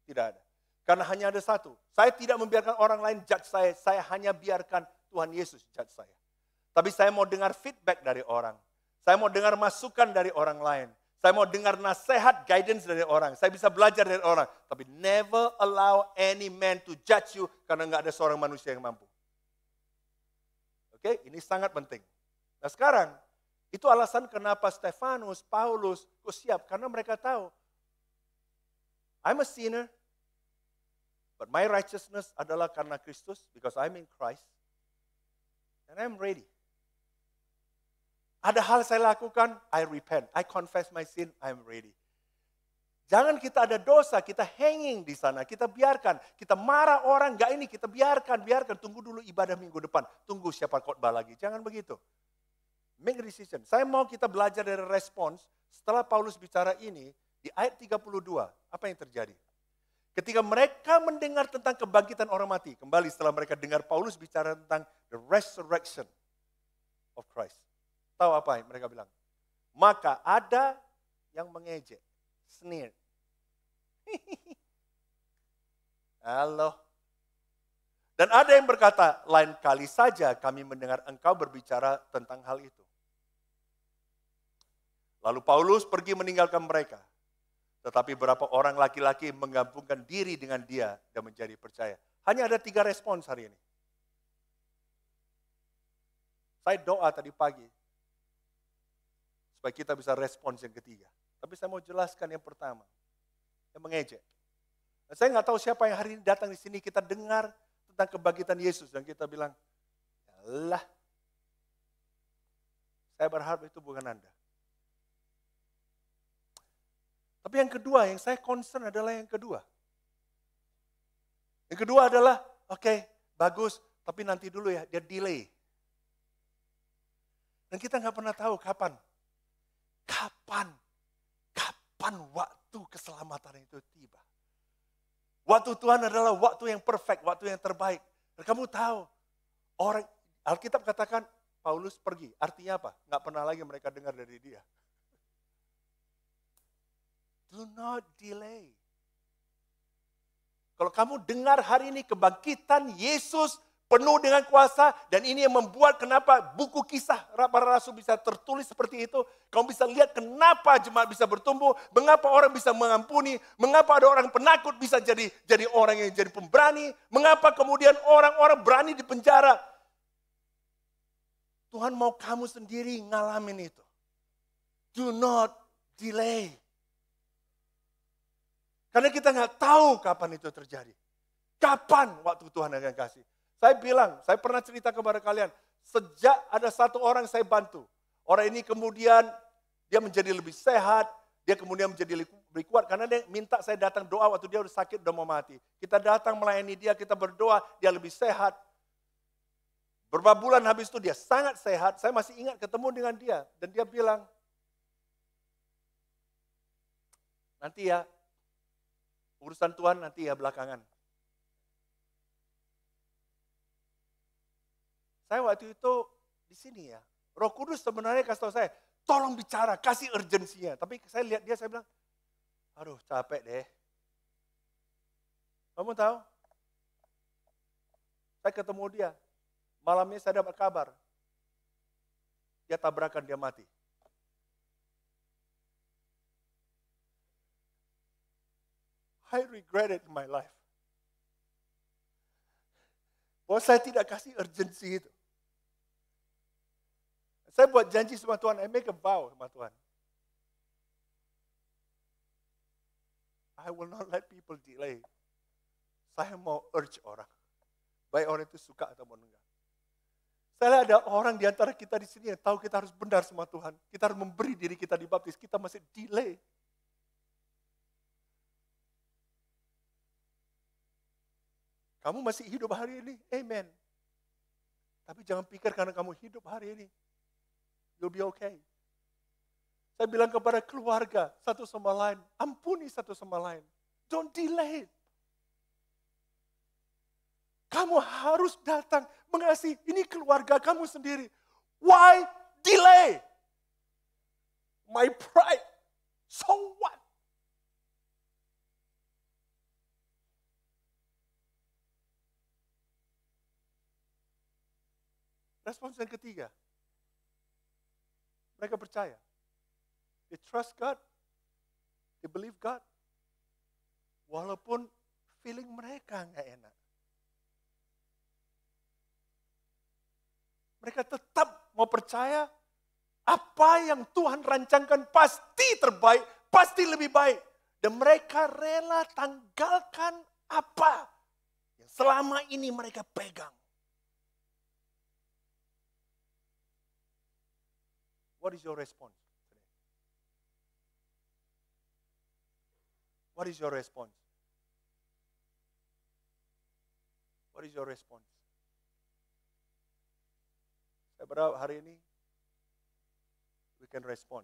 tidak ada. Karena hanya ada satu. Saya tidak membiarkan orang lain judge saya. Saya hanya biarkan Tuhan Yesus judge saya. Tapi saya mau dengar feedback dari orang. Saya mau dengar masukan dari orang lain. Saya mau dengar nasihat, guidance dari orang. Saya bisa belajar dari orang. Tapi never allow any man to judge you karena nggak ada seorang manusia yang mampu. Oke, ini sangat penting. Nah sekarang, itu alasan kenapa Stefanus, Paulus kok siap. Karena mereka tahu, I'm a sinner, but my righteousness adalah karena Kristus, because I'm in Christ, and I'm ready. Ada hal saya lakukan, I repent. I confess my sin, I'm ready. Jangan kita ada dosa, kita hanging di sana, kita biarkan. Kita marah orang, enggak ini, kita biarkan. Tunggu dulu ibadah minggu depan. Tunggu siapa khotbah lagi. Jangan begitu. Make a decision. Saya mau kita belajar dari respons. Setelah Paulus bicara ini, di ayat 32, apa yang terjadi? Ketika mereka mendengar tentang kebangkitan orang mati, kembali setelah mereka dengar Paulus bicara tentang the resurrection of Christ. Tahu apa yang mereka bilang? Maka ada yang mengejek, sneer. Halo. Dan ada yang berkata, lain kali saja kami mendengar engkau berbicara tentang hal itu. Lalu Paulus pergi meninggalkan mereka. Tetapi beberapa orang laki-laki menggabungkan diri dengan dia dan menjadi percaya. Hanya ada 3 respons hari ini. Saya doa tadi pagi. Supaya kita bisa respons yang ketiga. Tapi saya mau jelaskan yang pertama. Yang mengejek. Dan saya nggak tahu siapa yang hari ini datang di sini, kita dengar tentang kebangkitan Yesus. Dan kita bilang, yalah. Saya berharap itu bukan Anda. Tapi yang kedua, yang saya concern adalah yang kedua. Yang kedua adalah, oke, bagus, tapi nanti dulu ya, dia delay. Dan kita nggak pernah tahu kapan waktu keselamatan itu tiba. Waktu Tuhan adalah waktu yang perfect, waktu yang terbaik. Dan kamu tahu, orang Alkitab katakan Paulus pergi. Artinya apa? Nggak pernah lagi mereka dengar dari dia. Do not delay. Kalau kamu dengar hari ini kebangkitan Yesus penuh dengan kuasa, dan ini yang membuat kenapa buku kisah para rasul bisa tertulis seperti itu. Kamu bisa lihat kenapa jemaat bisa bertumbuh, mengapa orang bisa mengampuni, mengapa ada orang penakut bisa jadi orang yang jadi pemberani, mengapa kemudian orang-orang berani di penjara. Tuhan mau kamu sendiri ngalamin itu. Do not delay. Karena kita nggak tahu kapan itu terjadi. Kapan waktu Tuhan akan kasih. Saya pernah cerita kepada kalian, sejak ada satu orang saya bantu. Orang ini kemudian dia menjadi lebih sehat, dia kemudian menjadi lebih kuat. Karena dia minta saya datang doa waktu dia udah sakit, udah mau mati. Kita datang melayani dia, kita berdoa, dia lebih sehat. Beberapa bulan habis itu dia sangat sehat, saya masih ingat ketemu dengan dia. Dan dia bilang, nanti ya, urusan Tuhan nanti ya belakangan. Saya waktu itu di sini ya, Roh Kudus sebenarnya kasih tahu saya, tolong bicara, kasih urgensinya. Tapi saya lihat dia, saya bilang, aduh capek deh. Kamu tahu? Saya ketemu dia, malamnya saya dapat kabar, dia tabrakan, dia mati. I regret it in my life. Bahwa saya tidak kasih urgensi itu. Saya buat janji sama Tuhan, I make a vow sama Tuhan. I will not let people delay. Saya mau urge orang. Baik orang itu suka atau enggak. Saya ada orang di antara kita di sini yang tahu kita harus benar sama Tuhan. Kita harus memberi diri kita dibaptis. Kita masih delay. Kamu masih hidup hari ini, amen. Tapi jangan pikir karena kamu hidup hari ini, you'll be okay. Saya bilang kepada keluarga, satu sama lain, ampuni satu sama lain. Don't delay. Kamu harus datang mengasihi, ini keluarga kamu sendiri. Why delay? My pride. So what? Respons yang ketiga, mereka percaya. They trust God, they believe God. Walaupun feeling mereka nggak enak. Mereka tetap mau percaya apa yang Tuhan rancangkan pasti terbaik, pasti lebih baik. Dan mereka rela tanggalkan apa yang selama ini mereka pegang. What is your response today? What is your response? What is your response? Saya berharap hari ini we can respond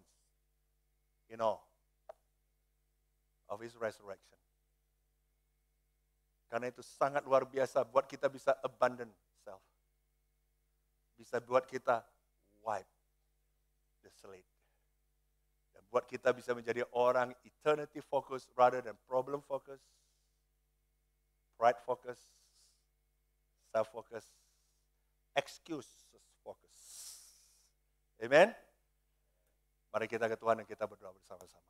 in awe of His resurrection. Karena itu sangat luar biasa buat kita bisa abandon self. Bisa buat kita wipe the slate. Dan buat kita bisa menjadi orang eternity focus rather than problem focus, pride focus, self focus, excuse focus. Amen. Mari kita ke Tuhan dan kita berdoa bersama-sama.